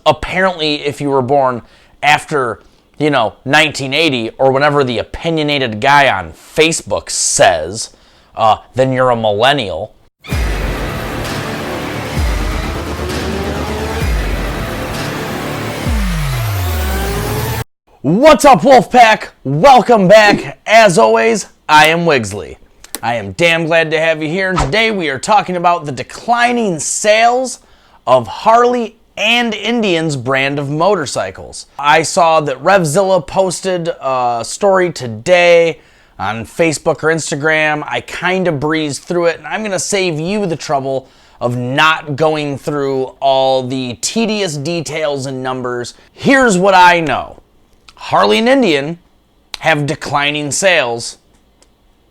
apparently if you were born after, 1980 or whenever the opinionated guy on Facebook says, then you're a millennial. What's up, Wolfpack? Welcome back. As always, I am WIGSLY. I am damn glad to have you here, and today we are talking about the declining sales of Harley and Indian's brand of motorcycles. I saw that Revzilla posted a story today on Facebook or Instagram. I kind of breezed through it, and I'm going to save you the trouble of not going through all the tedious details and numbers. Here's what I know. Harley and Indian have declining sales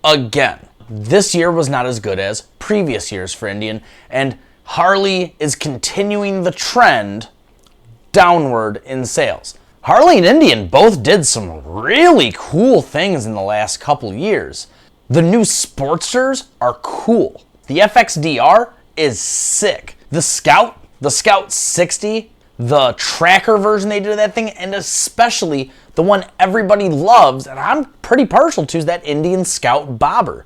again. This year was not as good as previous years for Indian, and Harley is continuing the trend downward in sales. Harley and Indian both did some really cool things in the last couple years. The new Sportsters are cool. The FXDR is sick. The Scout 60, the tracker version they did of that thing, and especially the one everybody loves, and I'm pretty partial to, is that Indian Scout Bobber.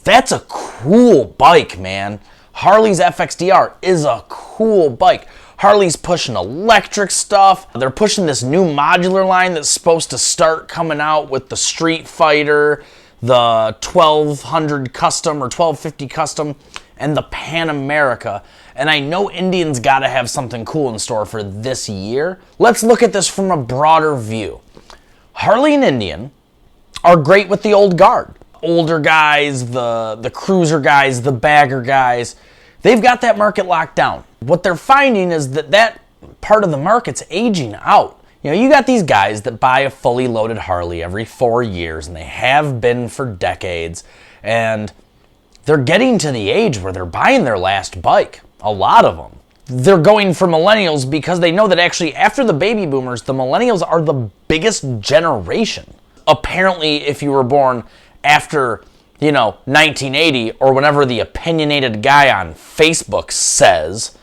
That's a cool bike, man. Harley's FXDR is a cool bike. Harley's pushing electric stuff. They're pushing this new modular line that's supposed to start coming out with the Street Fighter, the 1200 Custom or 1250 Custom, and the Pan America. And I know Indian's got to have something cool in store for this year. Let's look at this from a broader view. Harley and Indian are great with the old guard. Older guys, the cruiser guys, the bagger guys, they've got that market locked down. What they're finding is that part of the market's aging out. You got these guys that buy a fully loaded Harley every 4 years, and they have been for decades, and they're getting to the age where they're buying their last bike. A lot of them. They're going for millennials because they know that actually after the baby boomers, the millennials are the biggest generation. Apparently, if you were born after, 1980 or whenever the opinionated guy on Facebook says,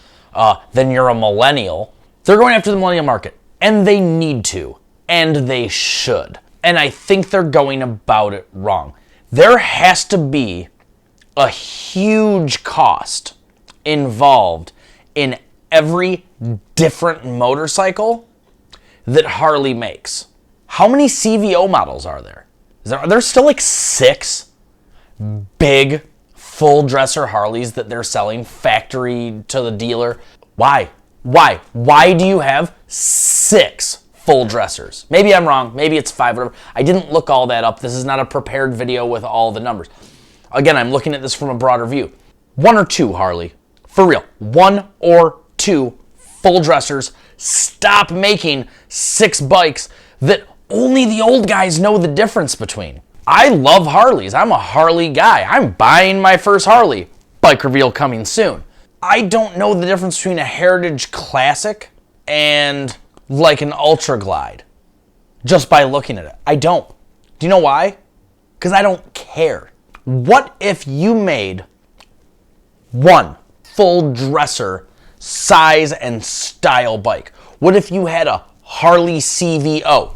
then you're a millennial. They're going after the millennial market, and they need to, and they should. And I think they're going about it wrong. There has to be a huge cost involved in every different motorcycle that Harley makes. How many CVO models are there? Are there still like 6 big full dresser Harleys that they're selling factory to the dealer? Why? Why do you have 6 full dressers? Maybe I'm wrong. Maybe it's 5, whatever. I didn't look all that up. This is not a prepared video with all the numbers. Again, I'm looking at this from a broader view. 1 or 2, Harley. For real. 1 or 2 full dressers. Stop making 6 bikes that only the old guys know the difference between. I love Harleys. I'm a Harley guy. I'm buying my first Harley. Bike reveal coming soon. I don't know the difference between a Heritage Classic and like an Ultra Glide just by looking at it. I don't. Do you know why? Because I don't care. What if you made one full dresser size and style bike? What if you had a Harley CVO?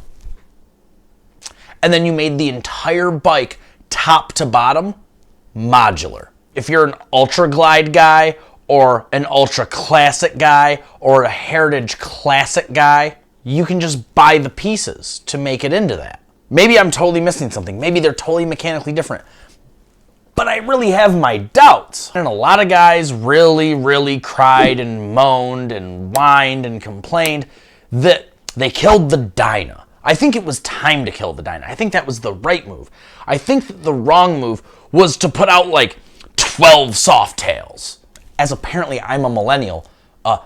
And then you made the entire bike top to bottom modular. If you're an Ultra Glide guy or an Ultra Classic guy or a Heritage Classic guy, you can just buy the pieces to make it into that. Maybe I'm totally missing something. Maybe they're totally mechanically different. But I really have my doubts. And a lot of guys really cried and moaned and whined and complained that they killed the Dyna. I think it was time to kill the Dyna. I think that was the right move. I think that the wrong move was to put out like 12 Softails. As apparently I'm a millennial,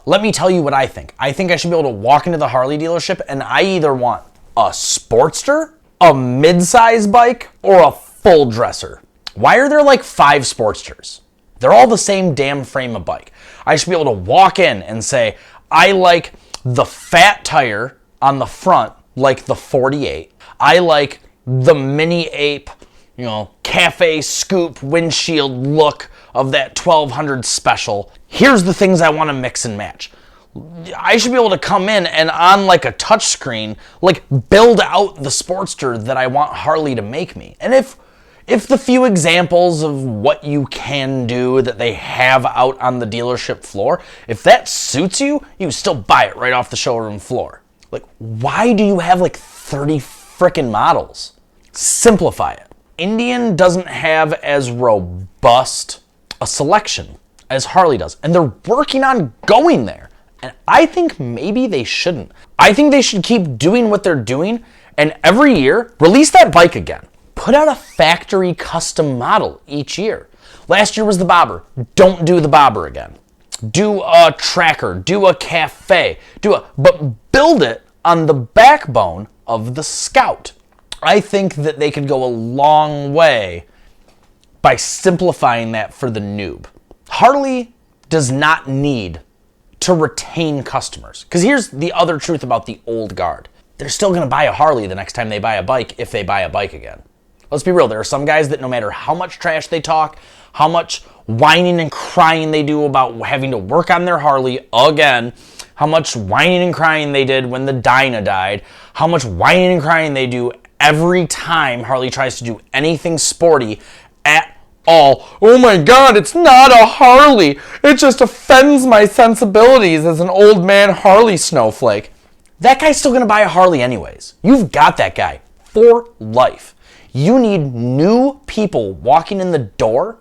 let me tell you what I think. I think I should be able to walk into the Harley dealership and I either want a Sportster, a mid-size bike, or a full dresser. Why are there like 5 Sportsters? They're all the same damn frame of bike. I should be able to walk in and say, I like the fat tire on the front, like the 48. I like the mini ape, cafe scoop windshield look of that 1200 special. Here's the things I want to mix and match. I should be able to come in and on like a touch screen, like build out the Sportster that I want Harley to make me. And if the few examples of what you can do that they have out on the dealership floor, if that suits you, you still buy it right off the showroom floor. Like, why do you have like 30 frickin' models? Simplify it. Indian doesn't have as robust a selection as Harley does, and they're working on going there. And I think maybe they shouldn't. I think they should keep doing what they're doing, and every year, release that bike again. Put out a factory custom model each year. Last year was the Bobber. Don't do the Bobber again. Do a Tracker, do a Cafe, but build it on the backbone of the Scout. I think that they could go a long way by simplifying that for the noob. Harley does not need to retain customers. Because here's the other truth about the old guard. They're still going to buy a Harley the next time they buy a bike if they buy a bike again. Let's be real, there are some guys that no matter how much trash they talk, how much whining and crying they do about having to work on their Harley again, how much whining and crying they did when the Dyna died, how much whining and crying they do every time Harley tries to do anything sporty at all. Oh my God, it's not a Harley. It just offends my sensibilities as an old man Harley snowflake. That guy's still going to buy a Harley anyways. You've got that guy for life. You need new people walking in the door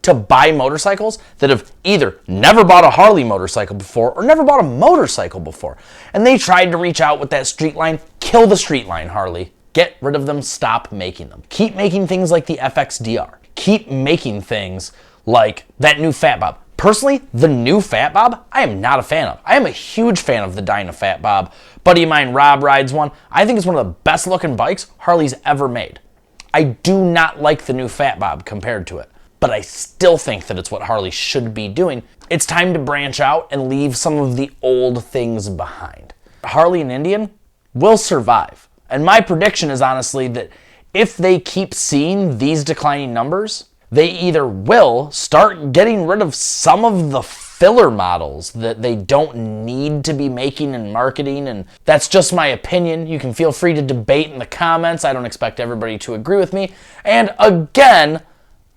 to buy motorcycles that have either never bought a Harley motorcycle before or never bought a motorcycle before. And they tried to reach out with that street line. Kill the street line, Harley. Get rid of them. Stop making them. Keep making things like the FXDR. Keep making things like that new Fat Bob. Personally, the new Fat Bob, I am not a fan of. I am a huge fan of the Dyna Fat Bob. Buddy of mine, Rob, rides one. I think it's one of the best looking bikes Harley's ever made. I do not like the new Fat Bob compared to it, but I still think that it's what Harley should be doing. It's time to branch out and leave some of the old things behind. Harley and Indian will survive. And my prediction is honestly that if they keep seeing these declining numbers, they either will start getting rid of some of the filler models that they don't need to be making and marketing, and that's just my opinion. You can feel free to debate in the comments. I don't expect everybody to agree with me. And again,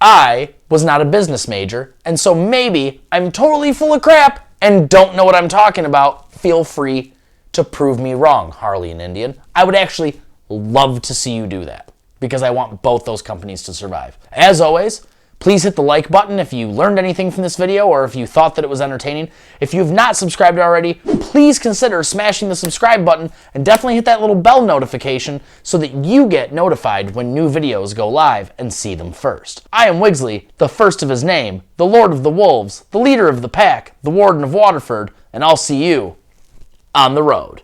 I was not a business major, and so maybe I'm totally full of crap and don't know what I'm talking about. Feel free to prove me wrong, Harley and Indian. I would actually love to see you do that, because I want both those companies to survive. As always, please hit the like button if you learned anything from this video or if you thought that it was entertaining. If you've not subscribed already, please consider smashing the subscribe button and definitely hit that little bell notification so that you get notified when new videos go live and see them first. I am WIGSLY, the first of his name, the Lord of the Wolves, the leader of the pack, the Warden of Waterford, and I'll see you on the road.